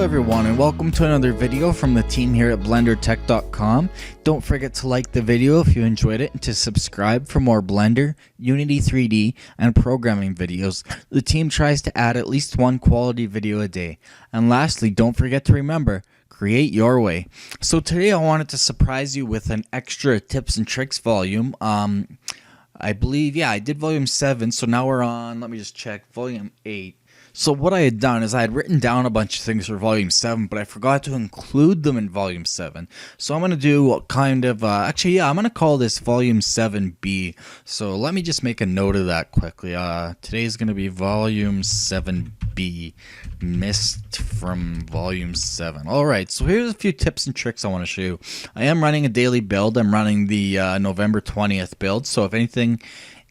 everyone, and welcome to another video from the team here at BlenderTech.com. Don't forget to like the video if you enjoyed it and to subscribe for more Blender, Unity 3D, and programming videos. The team tries to add at least one quality video a day. And lastly, don't forget to remember, create your way. So today I wanted to surprise you with an extra tips and tricks volume. I believe, yeah, I did volume 7, so now we're on, let me just check, volume 8. So what I had done is I had written down a bunch of things for volume 7, but I forgot to include them in volume 7. So I'm going to do kind of, I'm going to call this volume 7B. So let me just make a note of that quickly. Today is going to be volume 7B, missed from volume 7. Alright, so here's a few tips and tricks I want to show you. I am running a daily build. I'm running the November 20th build, so if anything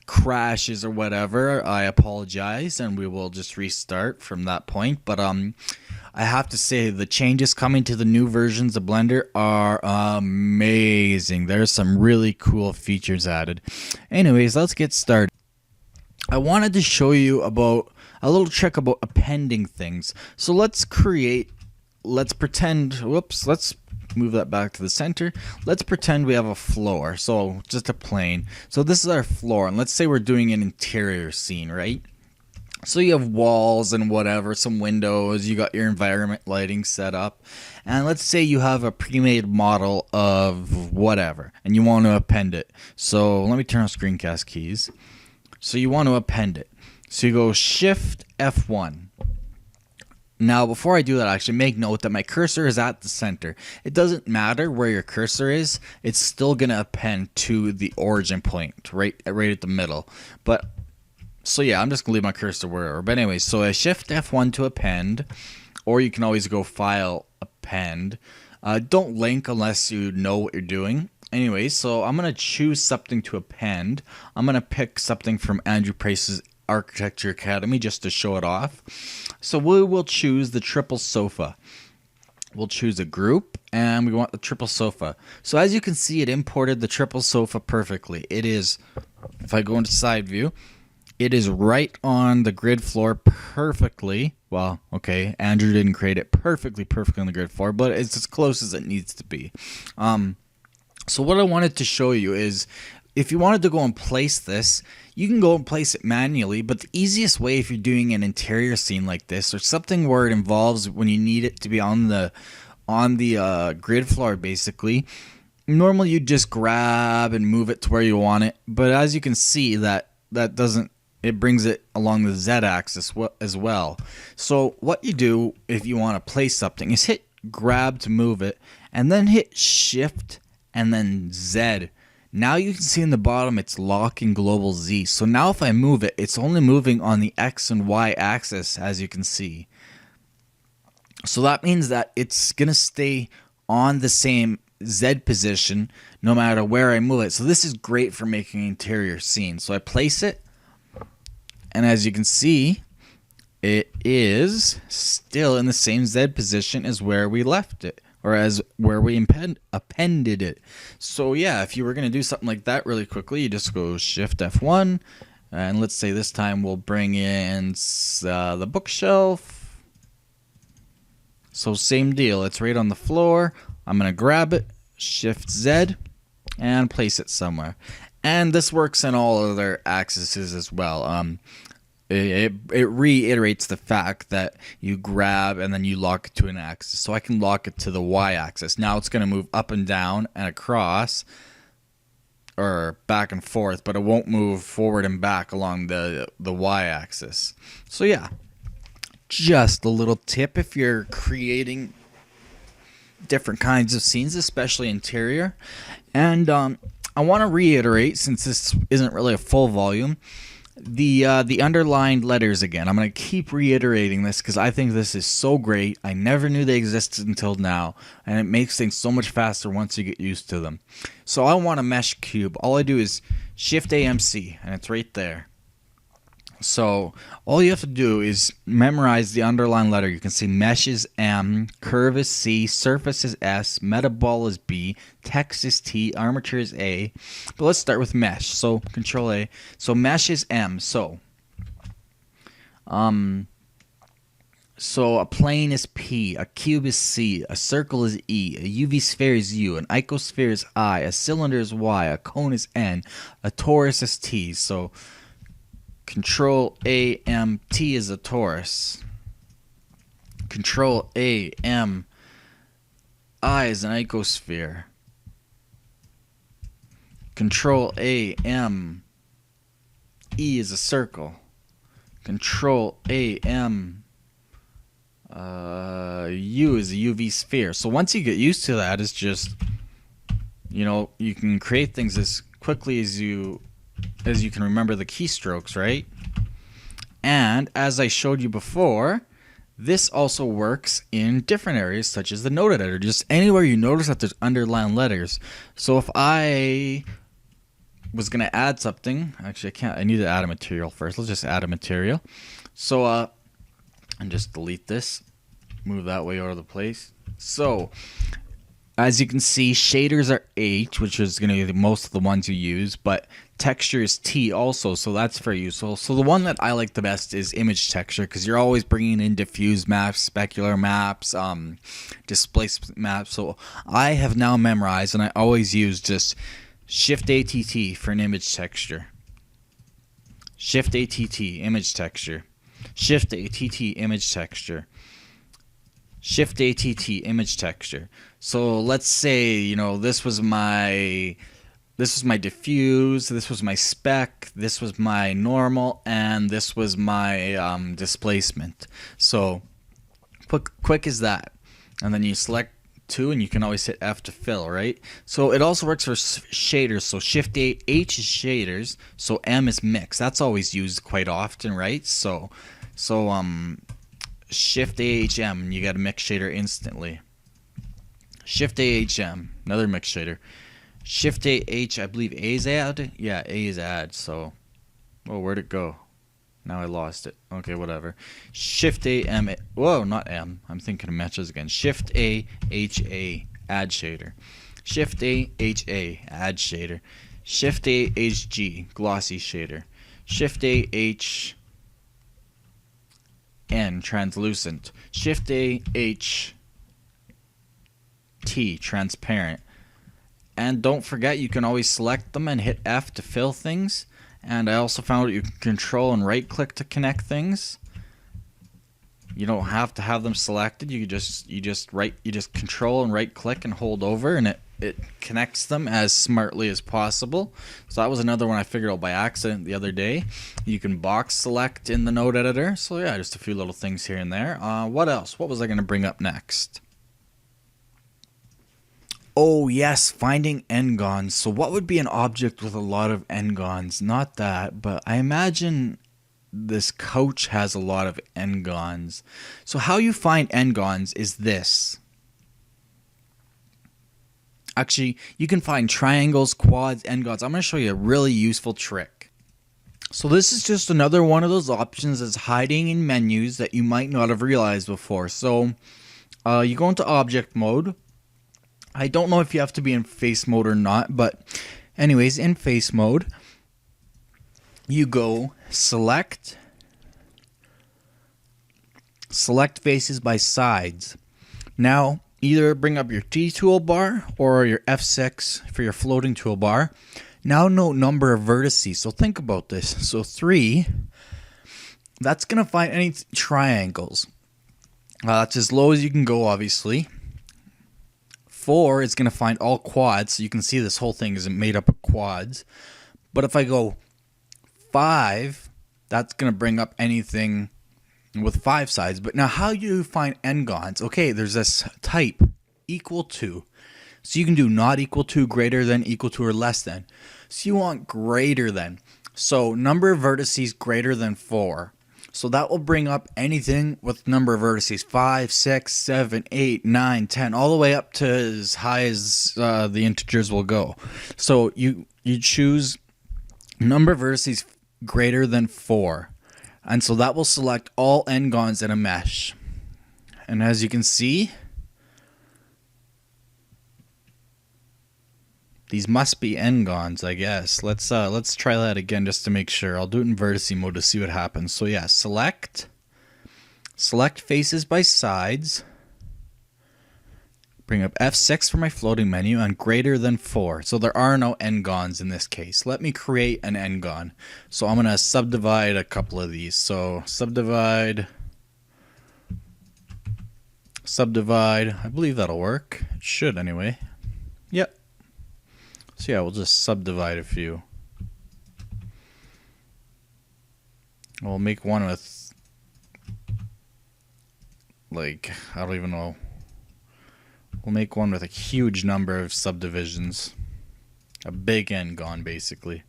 crashes or whatever, I apologize and we will just restart from that point. But I have to say the changes coming to the new versions of Blender are amazing. There's some really cool features added. Anyways, let's get started. I wanted to show you about a little trick about appending things. So let's pretend, let's move that back to the center. Let's pretend we have a floor, so just a plane. So this is our floor, and let's say we're doing an interior scene, right? So you have walls and whatever, some windows, you got your environment lighting set up, and let's say you have a pre-made model of whatever, and you want to append it. So let me turn on screencast keys. So you want to append it. So you go Shift F1. Now, before I do that, actually make note that my cursor is at the center. It doesn't matter where your cursor is, it's still going to append to the origin point, right at the middle. But, so yeah, I'm just going to leave my cursor wherever. But anyways, so I Shift F1 to append, or you can always go File, Append. Don't link unless you know what you're doing. Anyways, so I'm going to choose something to append. I'm going to pick something from Andrew Price's Architecture Academy just to show it off. So we will choose the triple sofa. We'll choose a group and we want the triple sofa. So as you can see, it imported the triple sofa perfectly. It is, if I go into side view, it is right on the grid floor perfectly. Well, okay, Andrew didn't create it perfectly on the grid floor, but it's as close as it needs to be. So what I wanted to show you is, if you wanted to go and place this, you can go and place it manually, but the easiest way if you're doing an interior scene like this, or something where it involves when you need it to be on the grid floor basically, normally you just grab and move it to where you want it, but as you can see that doesn't, it brings it along the Z-axis as well. So what you do if you want to place something is hit grab to move it, and then hit Shift and then Z. Now you can see in the bottom it's locking global Z. So now if I move it, it's only moving on the X and Y axis, as you can see. So that means that it's going to stay on the same Z position no matter where I move it. So this is great for making interior scenes. So I place it, and as you can see, it is still in the same Z position as where we left it, or as where we appended it. So yeah, if you were going to do something like that really quickly, you just go Shift F1, and let's say this time we'll bring in the bookshelf. So same deal, it's right on the floor. I'm going to grab it, Shift Z, and place it somewhere. And this works in all other axes as well. It reiterates the fact that you grab and then you lock it to an axis. So I can lock it to the Y-axis. Now it's going to move up and down and across, or back and forth, but it won't move forward and back along the Y-axis. So yeah, just a little tip if you're creating different kinds of scenes, especially interior. And I want to reiterate, since this isn't really a full volume, the underlined letters again. I'm going to keep reiterating this because I think this is so great. I never knew they existed until now, and it makes things so much faster once you get used to them. So I want a mesh cube. All I do is Shift AMC, and it's right there. So all you have to do is memorize the underlined letter. You can see mesh is M, curve is C, surface is S, metaball is B, text is T, armature is A. But let's start with mesh. So Control A. So mesh is M. So So a plane is P, a cube is C, a circle is E, a UV sphere is U, an icosphere is I, a cylinder is Y, a cone is N, a torus is T. So Control A M T is a torus. Control A M I is an icosphere. Control A M E is a circle. Control A M U is a UV sphere. So once you get used to that, it's just, you can create things as quickly as you can remember the keystrokes, right? And as I showed you before, this also works in different areas such as the note editor. Just anywhere you notice that there's underlined letters. So if I was going to add something, actually I can't, I need to add a material first. Let's just add a material. So and just delete this, move that way out of the place. So as you can see, shaders are H, which is going to be most of the ones you use, but texture is T also, so that's very useful. So the one that I like the best is image texture, because you're always bringing in diffuse maps, specular maps, displacement maps. So I have now memorized, and I always use just Shift ATT for an image texture. Shift ATT, image texture. Shift ATT, image texture. Shift ATT, image texture. So let's say, this was my diffuse, this was my spec, this was my normal, and this was my displacement. So quick as that. And then you select 2, and you can always hit F to fill, right? So it also works for shaders. So Shift H is shaders, so M is mix. That's always used quite often, right? So Shift AHM, you got a mix shader instantly. Shift AHM, another mix shader. Shift AH, I believe A is add. Yeah, A is add. So, where'd it go? Now I lost it. Okay, whatever. Shift A M. Whoa, not M. I'm thinking of matches again. Shift A H A, add shader. Shift A H A, add shader. Shift A H G, glossy shader. Shift A H N, translucent. Shift A H T, transparent. And don't forget, you can always select them and hit F to fill things. And I also found that you can control and right click to connect things. You don't have to have them selected. You just control and right click and hold over, and it connects them as smartly as possible. So that was another one I figured out by accident the other day. You can box select in the node editor. So yeah, just a few little things here and there. What else? What was I going to bring up next? Oh yes, finding Endons. So what would be an object with a lot of Endons? Not that, but I imagine this couch has a lot of Endons. So how you find Endons is this. Actually, you can find triangles, quads, Endons. I'm going to show you a really useful trick. So this is just another one of those options that's hiding in menus that you might not have realized before. So you go into object mode. I don't know if you have to be in face mode or not, but anyways, in face mode, you go select faces by sides. Now, either bring up your T toolbar or your F6 for your floating toolbar. Now note number of vertices. So think about this. So 3, that's going to find any triangles. That's as low as you can go, obviously. 4 is going to find all quads, so you can see this whole thing is made up of quads. But if I go 5, that's going to bring up anything with 5 sides. But now how do you find Endons? Okay, there's this type, equal to. So you can do not equal to, greater than, equal to, or less than. So you want greater than. So number of vertices greater than 4. So that will bring up anything with number of vertices 5, 6, 7, 8, 9, 10, all the way up to as high as the integers will go. So you choose number of vertices greater than 4. And so that will select all Endons in a mesh. And as you can see, these must be Endons, I guess. Let's try that again just to make sure. I'll do it in vertice mode to see what happens. So yeah, select select faces by sides, bring up F6 for my floating menu, and greater than 4. So there are no Endons in this case. Let me create an Endgon. So I'm going to subdivide a couple of these. So subdivide, I believe that'll work. It should anyway. Yep. So yeah, we'll just subdivide a few. We'll make one with, like, I don't even know. We'll make one with a huge number of subdivisions. A big Endgon, basically.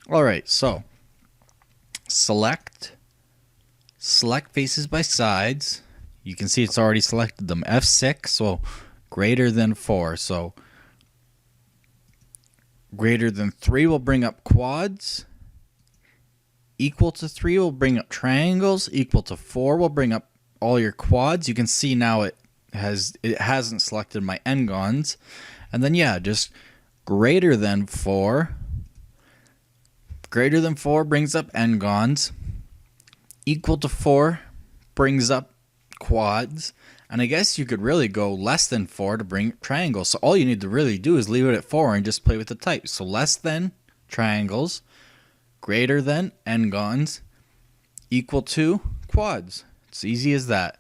Alright, so select faces by sides. You can see it's already selected them. F6, so greater than 4. So greater than 3 will bring up quads. Equal to 3 will bring up triangles. Equal to 4 will bring up all your quads. You can see now it hasn't selected my Endgons. And then yeah, just greater than 4. Greater than 4 brings up Endgons. Equal to 4 brings up quads. And I guess you could really go less than 4 to bring triangles. So all you need to really do is leave it at 4 and just play with the types. So less than triangles, greater than Endgons, equal to quads. It's easy as that.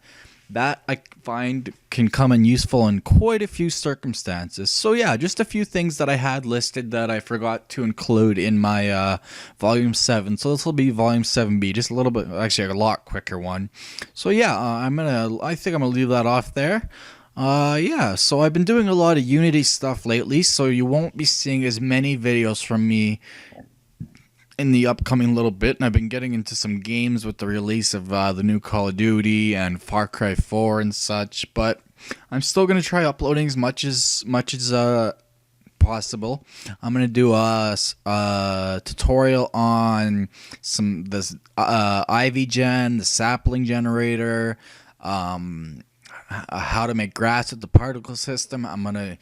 That I find can come in useful in quite a few circumstances. So yeah, just a few things that I had listed that I forgot to include in my volume 7. So this will be volume 7B, just a little bit, actually a lot quicker one. So yeah, I think I'm gonna leave that off there. Yeah, so I've been doing a lot of Unity stuff lately, so you won't be seeing as many videos from me in the upcoming little bit, and I've been getting into some games with the release of the new Call of Duty and Far Cry 4 and such, but I'm still going to try uploading as much as possible. I'm going to do a tutorial on this Ivy Gen, the sapling generator, how to make grass with the particle system. I'm going to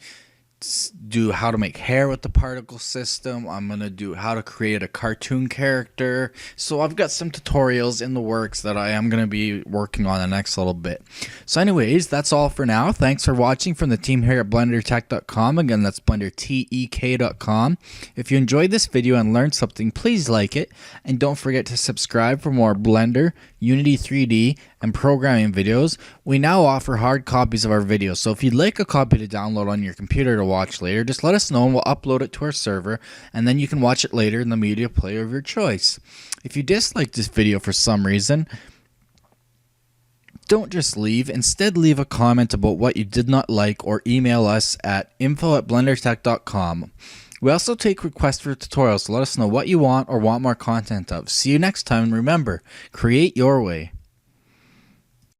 do how to make hair with the particle system. I'm going to do how to create a cartoon character. So I've got some tutorials in the works that I am going to be working on the next little bit. So anyways, that's all for now. Thanks for watching from the team here at BlenderTech.com. Again, that's BlenderTech.com. If you enjoyed this video and learned something, please like it. And don't forget to subscribe for more Blender, Unity 3D, and programming videos. We now offer hard copies of our videos, so if you'd like a copy to download on your computer to watch later, just let us know and we'll upload it to our server, and then you can watch it later in the media player of your choice. If you disliked this video for some reason, don't just leave. Instead, leave a comment about what you did not like or email us at info@blendertech.com. We also take requests for tutorials, so let us know what you want or want more content of. See you next time, and remember, create your way.